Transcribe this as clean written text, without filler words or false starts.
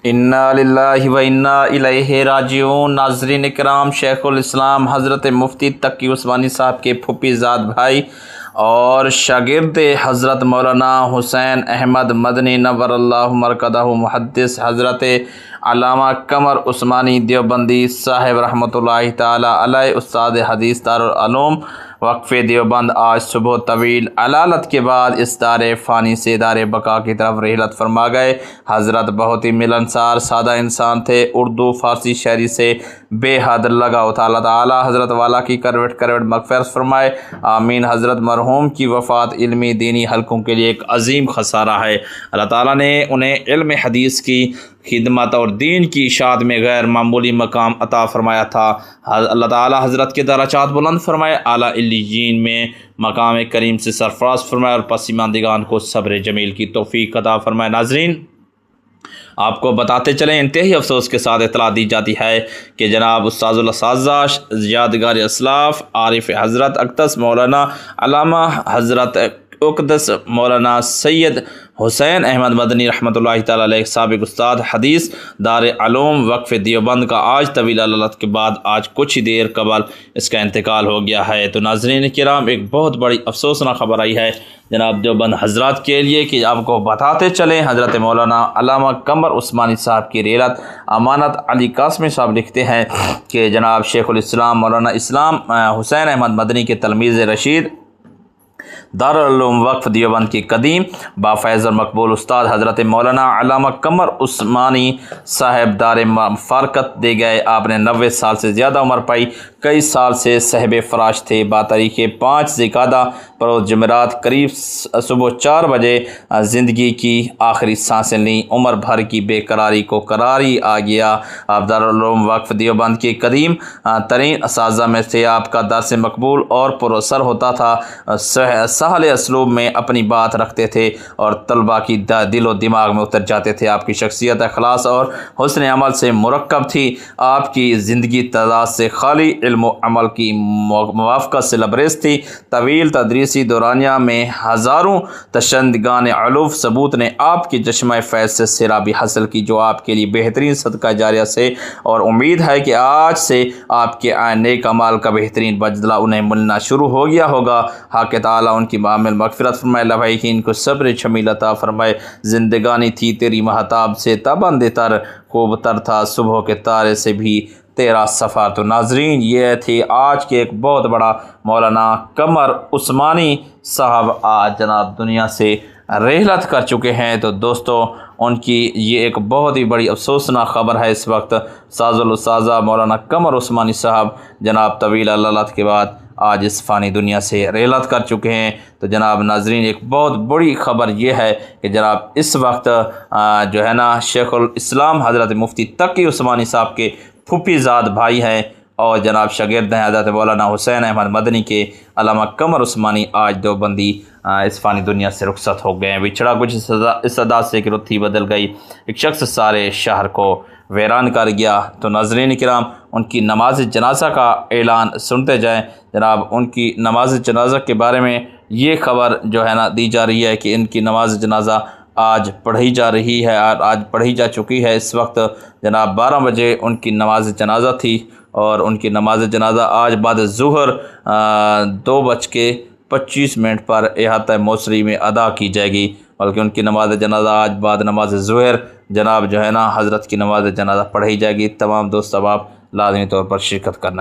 انا للہ و انا الیہ راجعون۔ ناظرین اکرام، شیخ الاسلام حضرت مفتی تقی عثمانی صاحب کے پھوپھی زاد بھائی اور شاگرد حضرت مولانا حسین احمد مدنی نور اللہ مرکزہ محدث حضرت علامہ قمر عثمانی دیوبندی صاحب رحمۃ اللہ تعالی علیہ استاد حدیث دارالعلوم وقف دیوبند آج صبح طویل علالت کے بعد اس دار فانی سے دار بقا کی طرف رحلت فرما گئے۔ حضرت بہت ہی ملنسار سادہ انسان تھے، اردو فارسی شاعری سے بے حد لگاؤ تھا۔ اللہ تعالی حضرت والا کی کروٹ کروٹ مغفرت فرمائے، آمین۔ حضرت مرحوم کی وفات علمی دینی حلقوں کے لیے ایک عظیم خسارہ ہے۔ اللہ تعالیٰ نے انہیں علم حدیث کی خدمت اور دین کی اشاعت میں غیر معمولی مقام عطا فرمایا تھا۔ اللہ تعالیٰ حضرت کے درجات بلند فرمائے، اعلیٰ علیین میں مقام کریم سے سرفراز فرمائے اور پسماندگان کو صبر جمیل کی توفیق عطا فرمائے۔ ناظرین، آپ کو بتاتے چلیں، انتہائی افسوس کے ساتھ اطلاع دی جاتی ہے کہ جناب استاذ الاساتذہ یادگار اسلاف عارف حضرت اقدس مولانا علامہ حضرت اقدس مولانا سید حسین احمد مدنی رحمۃ اللہ تعالی علیہ سابق استاد حدیث دار علوم وقف دیوبند کا آج طویل علالت کے بعد آج کچھ ہی دیر قبل اس کا انتقال ہو گیا ہے۔ تو ناظرین کرام، ایک بہت بڑی افسوسناک خبر آئی ہے جناب دیوبند حضرات کے لیے کہ آپ کو بتاتے چلیں، حضرت مولانا علامہ قمر عثمانی صاحب کی ریلت امانت علی قاسمی صاحب لکھتے ہیں کہ جناب شیخ الاسلام مولانا اسلام حسین احمد مدنی کے تلمیذ رشید دارالعلوم وقف دیوبند کی قدیم بافیض اور مقبول استاد حضرت مولانا علامہ قمر عثمانی صاحب دار فارقت دے گئے۔ آپ نے 90 سال سے زیادہ عمر پائی، کئی سال سے صاحب فراش تھے۔ باتاریخ 5 ذوالقعدہ بروز جمعرات قریب صبح 4 بجے زندگی کی آخری سانسیں لیں۔ عمر بھر کی بے قراری کو قراری آ گیا۔ آپ دارالعلوم وقف دیوبند کے قدیم ترین اساتذہ میں تھے۔ آپ کا درس مقبول اور پر اثر ہوتا تھا، سہل اسلوب میں اپنی بات رکھتے تھے اور طلباء کی دل و دماغ میں اتر جاتے تھے۔ آپ کی شخصیت اخلاص اور حسن عمل سے مرکب تھی۔ آپ کی زندگی تضاد سے خالی، علم و عمل کی موافقت سے لبریز تھی۔ طویل تدریسی دورانیہ میں ہزاروں تشنگان علوف ثبوت نے آپ کی چشمہ فیض سے سیرابی حاصل کی، جو آپ کے لیے بہترین صدقہ جاریہ سے، اور امید ہے کہ آج سے آپ کے نیک اعمال کا بہترین بدلہ انہیں ملنا شروع ہو گیا ہوگا۔ حق تعالیٰ ان کی معامل مغفرت فرمائے، لبھائقین کو صبر جمیل عطا فرمائے۔ زندگانی تھی تیری مہتاب سے تابند تر، خوب تر تھا صبح کے تارے سے بھی تیرا سفر۔ تو ناظرین، یہ تھی آج کے ایک بہت بڑا مولانا قمر عثمانی صاحب آج جناب دنیا سے رحلت کر چکے ہیں۔ تو دوستو، ان کی یہ ایک بہت ہی بڑی افسوسناک خبر ہے۔ اس وقت استاذ الاساتذہ مولانا قمر عثمانی صاحب جناب طویل علالت کے بعد آج اس فانی دنیا سے رحلت کر چکے ہیں۔ تو جناب ناظرین، ایک بہت بڑی خبر یہ ہے کہ جناب اس وقت جو ہے نا شیخ الاسلام حضرت مفتی تقی عثمانی صاحب کے پھوپھی زاد بھائی ہیں اور جناب شاگرد ہیں حضرت مولانا حسین احمد مدنی کے علامہ قمر عثمانی آج دیوبندی اس فانی دنیا سے رخصت ہو گئے ہیں۔ بچھڑا کچھ اس ادا سے کہ رتھی بدل گئی، ایک شخص سارے شہر کو ویران کر گیا۔ تو ناظرین کرام، ان کی نماز جنازہ کا اعلان سنتے جائیں۔ جناب ان کی نماز جنازہ کے بارے میں یہ خبر جو ہے نا دی جا رہی ہے کہ ان کی نماز جنازہ آج پڑھی جا رہی ہے اور آج پڑھی جا چکی ہے۔ اس وقت جناب 12 بجے ان کی نماز جنازہ تھی اور ان کی نماز جنازہ آج بعد ظہر 2:25 پر احاطہ موصلی میں ادا کی جائے گی، بلکہ ان کی نماز جنازہ آج بعد نماز ظہر جناب جو ہے نا حضرت کی نماز جنازہ پڑھی جائے گی۔ تمام دوست احباب لازمی طور پر شرکت کرنا ہے۔